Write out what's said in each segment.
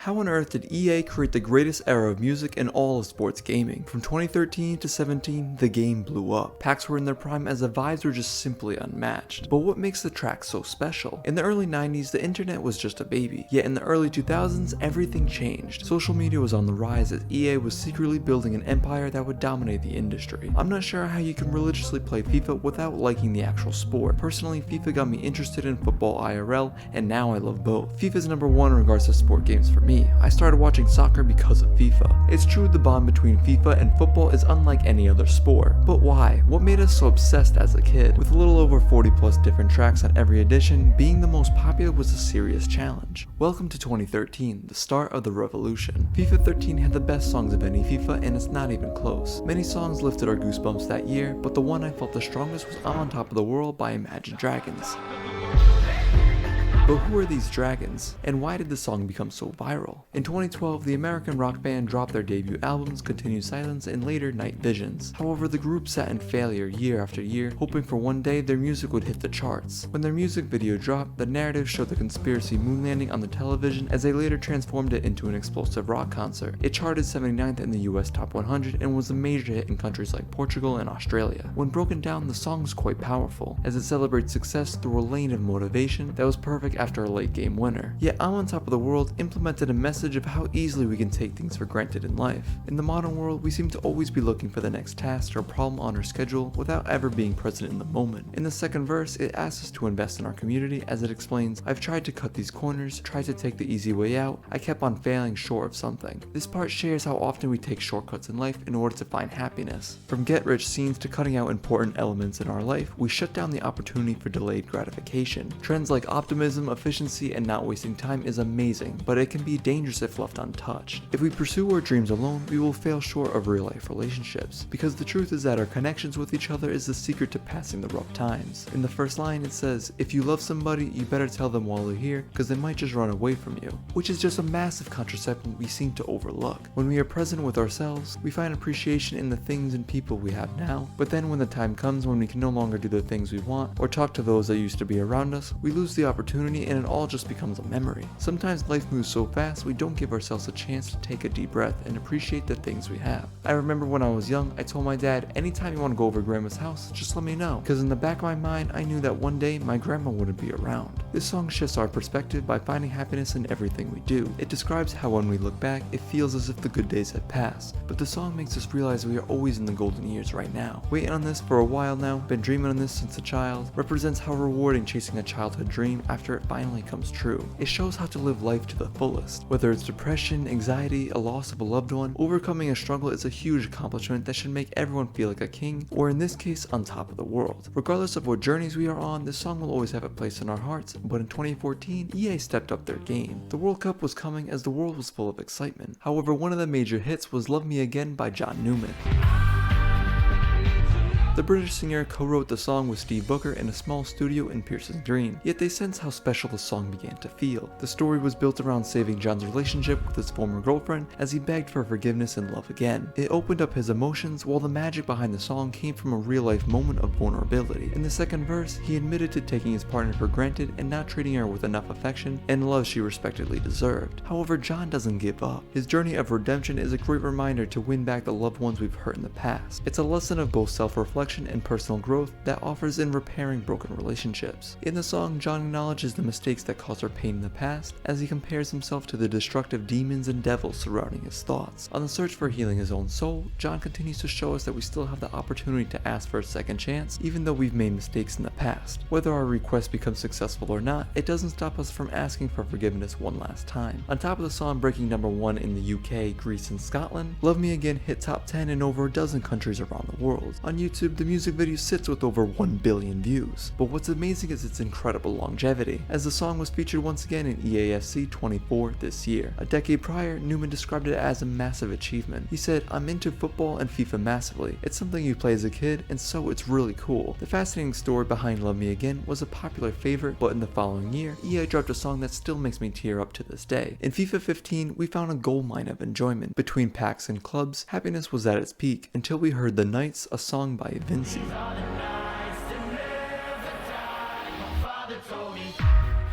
How on earth did EA create the greatest era of music in all of sports gaming? From 2013 to 17, the game blew up. Packs were in their prime as the vibes were just simply unmatched. But what makes the track so special? In the early 90s, the internet was just a baby. Yet in the early 2000s, everything changed. Social media was on the rise as EA was secretly building an empire that would dominate the industry. I'm not sure how you can religiously play FIFA without liking the actual sport. Personally, FIFA got me interested in football IRL, and now I love both. FIFA's number one in regards to sport games for me. I started watching soccer because of FIFA. It's true the bond between FIFA and football is unlike any other sport. But why? What made us so obsessed as a kid? With a little over 40 plus different tracks on every edition, being the most popular was a serious challenge. Welcome to 2013, the start of the revolution. FIFA 13 had the best songs of any FIFA, and it's not even close. Many songs lifted our goosebumps that year, but the one I felt the strongest was I'm on Top of the World by Imagine Dragons. But who are these dragons, and why did the song become so viral? In 2012, the American rock band dropped their debut albums Continued Silence and later Night Visions. However, the group sat in failure year after year, hoping for one day their music would hit the charts. When their music video dropped, the narrative showed the conspiracy moon landing on the television as they later transformed it into an explosive rock concert. It charted 79th in the US Top 100 and was a major hit in countries like Portugal and Australia. When broken down, the song was quite powerful, as it celebrates success through a lane of motivation that was perfect after a late game winner. Yet I'm on Top of the World implemented a message of how easily we can take things for granted in life. In the modern world, we seem to always be looking for the next task or problem on our schedule without ever being present in the moment. In the second verse, it asks us to invest in our community as it explains, I've tried to cut these corners, tried to take the easy way out, I kept on failing short of something. This part shares how often we take shortcuts in life in order to find happiness. From get-rich scenes to cutting out important elements in our life, we shut down the opportunity for delayed gratification. Trends like optimism, efficiency, and not wasting time is amazing, but it can be dangerous if left untouched. If we pursue our dreams alone, we will fail short of real-life relationships, because the truth is that our connections with each other is the secret to passing the rough times. In the first line, it says, if you love somebody, you better tell them while they're here, because they might just run away from you, which is just a massive contraception we seem to overlook. When we are present with ourselves, we find appreciation in the things and people we have now, but then when the time comes when we can no longer do the things we want, or talk to those that used to be around us, we lose the opportunity and it all just becomes a memory. Sometimes life moves so fast we don't give ourselves a chance to take a deep breath and appreciate the things we have. I remember when I was young, I told my dad, anytime you want to go over grandma's house, just let me know, because in the back of my mind I knew that one day my grandma wouldn't be around. This song shifts our perspective by finding happiness in everything we do. It describes how when we look back, it feels as if the good days have passed, but the song makes us realize we are always in the golden years right now. Waiting on this for a while now, been dreaming on this since a child, represents how rewarding chasing a childhood dream after it finally comes true. It shows how to live life to the fullest. Whether it's depression, anxiety, a loss of a loved one, overcoming a struggle is a huge accomplishment that should make everyone feel like a king, or in this case, on top of the world. Regardless of what journeys we are on, this song will always have a place in our hearts, but in 2014, EA stepped up their game. The World Cup was coming as the world was full of excitement. However, one of the major hits was Love Me Again by John Newman. The British singer co-wrote the song with Steve Booker in a small studio in Pearson's Green, yet they sense how special the song began to feel. The story was built around saving John's relationship with his former girlfriend as he begged for forgiveness and love again. It opened up his emotions, while the magic behind the song came from a real-life moment of vulnerability. In the second verse, he admitted to taking his partner for granted and not treating her with enough affection and love she respectedly deserved. However, John doesn't give up. His journey of redemption is a great reminder to win back the loved ones we've hurt in the past. It's a lesson of both self-reflection and personal growth that offers in repairing broken relationships. In the song, John acknowledges the mistakes that caused her pain in the past as he compares himself to the destructive demons and devils surrounding his thoughts. On the search for healing his own soul, John continues to show us that we still have the opportunity to ask for a second chance, even though we've made mistakes in the past. Whether our request becomes successful or not, it doesn't stop us from asking for forgiveness one last time. On top of the song breaking number 1 in the UK, Greece, and Scotland, Love Me Again hit top 10 in over a dozen countries around the world. On YouTube, the music video sits with over 1 billion views, but what's amazing is its incredible longevity, as the song was featured once again in eafc 24 this year. A decade prior, Newman described it as a massive achievement. He said, I'm into football and FIFA massively. It's something you play as a kid, and so it's really cool. The fascinating story behind Love Me Again was a popular favorite, but in the following year, EA dropped a song that still makes me tear up to this day. In FIFA 15, we found a goldmine of enjoyment. Between packs and clubs, happiness was at its peak, until we heard The Nights, a song by Vinci.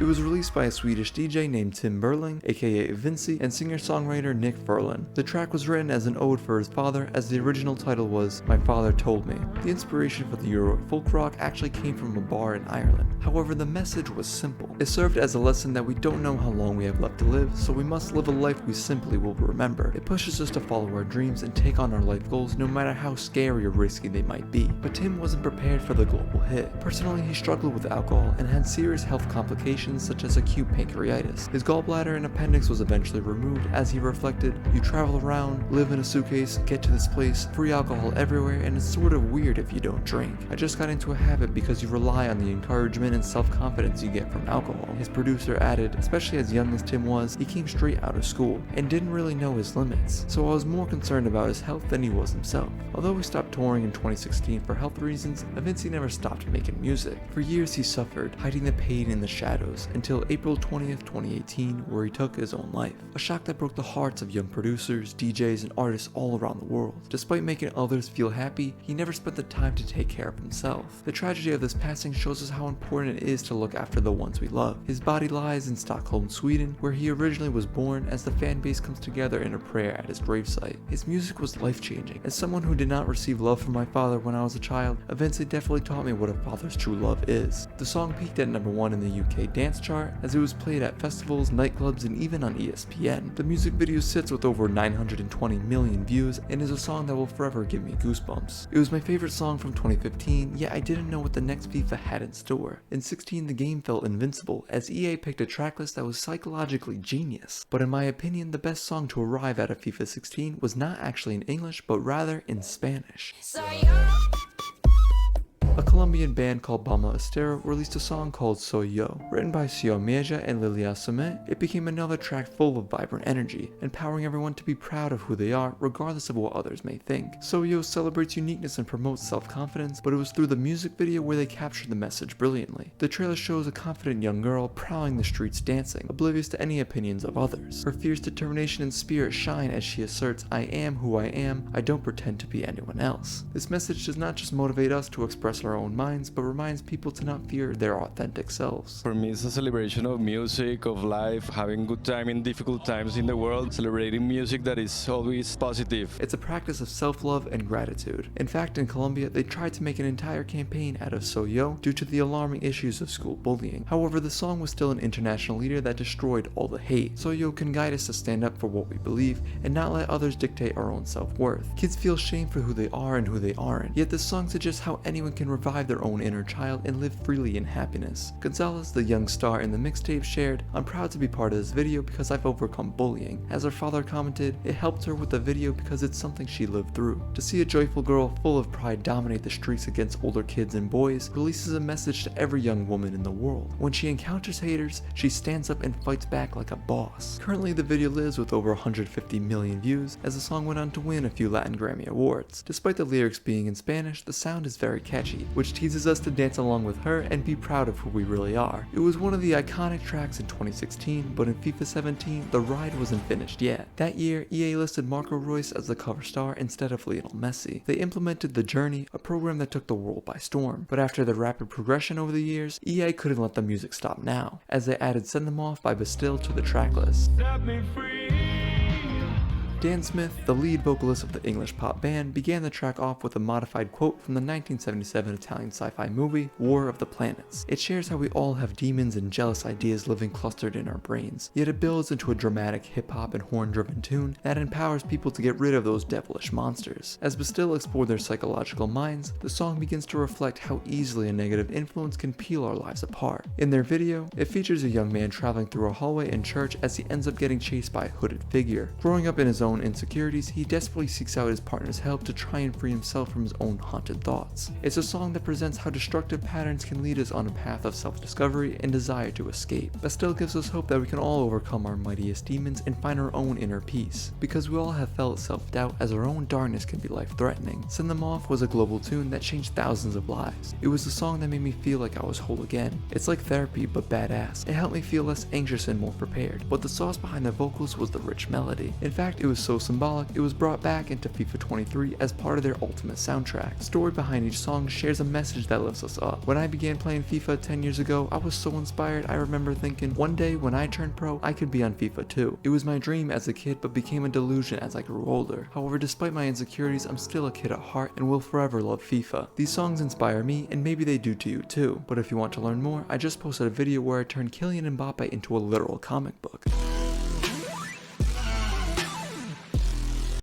It It was released by a Swedish DJ named Tim Berling, aka Vinci, and singer-songwriter Nick Ferlin. The track was written as an ode for his father, as the original title was My Father Told Me. The inspiration for the Euro folk rock actually came from a bar in Ireland. However, the message was simple. It served as a lesson that we don't know how long we have left to live, so we must live a life we simply will remember. It pushes us to follow our dreams and take on our life goals no matter how scary or risky they might be. But Tim wasn't prepared for the global hit. Personally, he struggled with alcohol and had serious health complications such as acute pancreatitis. His gallbladder and appendix was eventually removed. As he reflected, "You travel around, live in a suitcase, get to this place, free alcohol everywhere, and it's sort of weird if you don't drink. I just got into a habit because you rely on the encouragement and self-confidence you get from alcohol." His producer added, especially as young as Tim was, he came straight out of school and didn't really know his limits, so I was more concerned about his health than he was himself. Although he stopped touring in 2016 for health reasons, Vinci never stopped making music. For years he suffered, hiding the pain in the shadows, until April 20th, 2018, where he took his own life. A shock that broke the hearts of young producers, DJs, and artists all around the world. Despite making others feel happy, he never spent the time to take care of himself. The tragedy of this passing shows us how important it is to look after the ones we love. His body lies in Stockholm, Sweden, where he originally was born, as the fan base comes together in a prayer at his gravesite. His music was life-changing. As someone who did not receive love from my father when I was a child, Vinci definitely taught me what a father's true love is. The song peaked at #1 in the UK dance chart, as it was played at festivals, nightclubs, and even on ESPN. The music video sits with over 920 million views and is a song that will forever give me goosebumps. It was my favorite song from 2015, yet I didn't know what the next FIFA had in store. In 16, the game felt invincible, as EA picked a tracklist that was psychologically genius. But in my opinion, the best song to arrive at a FIFA 16 was not actually in English, but rather in Spanish. A Colombian band called Bama Estero released a song called Soy Yo. Written by Sio Mieja and Lilia Sumet, it became another track full of vibrant energy, empowering everyone to be proud of who they are, regardless of what others may think. Soy Yo celebrates uniqueness and promotes self-confidence, but it was through the music video where they captured the message brilliantly. The trailer shows a confident young girl prowling the streets dancing, oblivious to any opinions of others. Her fierce determination and spirit shine as she asserts, "I am who I am, I don't pretend to be anyone else." This message does not just motivate us to express our own minds, but reminds people to not fear their authentic selves. For me, it's a celebration of music, of life, having good time in difficult times in the world, celebrating music that is always positive. It's a practice of self-love and gratitude. In fact, in Colombia, they tried to make an entire campaign out of Soy Yo due to the alarming issues of school bullying. However, the song was still an international leader that destroyed all the hate. Soy Yo can guide us to stand up for what we believe and not let others dictate our own self-worth. Kids feel shame for who they are and who they aren't, yet this song suggests how anyone can revive their own inner child and live freely in happiness. Gonzalez, the young star in the mixtape, shared, "I'm proud to be part of this video because I've overcome bullying." As her father commented, it helped her with the video because it's something she lived through. To see a joyful girl full of pride dominate the streets against older kids and boys releases a message to every young woman in the world. When she encounters haters, she stands up and fights back like a boss. Currently, the video lives with over 150 million views, as the song went on to win a few Latin Grammy Awards. Despite the lyrics being in Spanish, the sound is very catchy, which teases us to dance along with her and be proud of who we really are. It was one of the iconic tracks in 2016, but in FIFA 17, the ride wasn't finished yet. That year, EA listed Marco Reus as the cover star instead of Lionel Messi. They implemented The Journey, a program that took the world by storm. But after the rapid progression over the years, EA couldn't let the music stop now, as they added Send Them Off by Bastille to the tracklist. Set me free. Dan Smith, the lead vocalist of the English pop band, began the track off with a modified quote from the 1977 Italian sci-fi movie, War of the Planets. It shares how we all have demons and jealous ideas living clustered in our brains, yet it builds into a dramatic hip-hop and horn-driven tune that empowers people to get rid of those devilish monsters. As Bastille explored their psychological minds, the song begins to reflect how easily a negative influence can peel our lives apart. In their video, it features a young man traveling through a hallway in church as he ends up getting chased by a hooded figure. Growing up in his own insecurities, he desperately seeks out his partner's help to try and free himself from his own haunted thoughts. It's a song that presents how destructive patterns can lead us on a path of self-discovery and desire to escape, but still gives us hope that we can all overcome our mightiest demons and find our own inner peace, because we all have felt self-doubt, as our own darkness can be life-threatening. Send Them Off was a global tune that changed thousands of lives. It was a song that made me feel like I was whole again. It's like therapy, but badass. It helped me feel less anxious and more prepared, but the sauce behind the vocals was the rich melody. In fact, it was so symbolic, it was brought back into FIFA 23 as part of their ultimate soundtrack. The story behind each song shares a message that lifts us up. When I began playing FIFA 10 years ago, I was so inspired. I remember thinking, one day when I turn pro, I could be on FIFA too. It was my dream as a kid, but became a delusion as I grew older. However, despite my insecurities, I'm still a kid at heart and will forever love FIFA. These songs inspire me, and maybe they do to you too. But if you want to learn more, I just posted a video where I turned Kylian Mbappe into a literal comic book.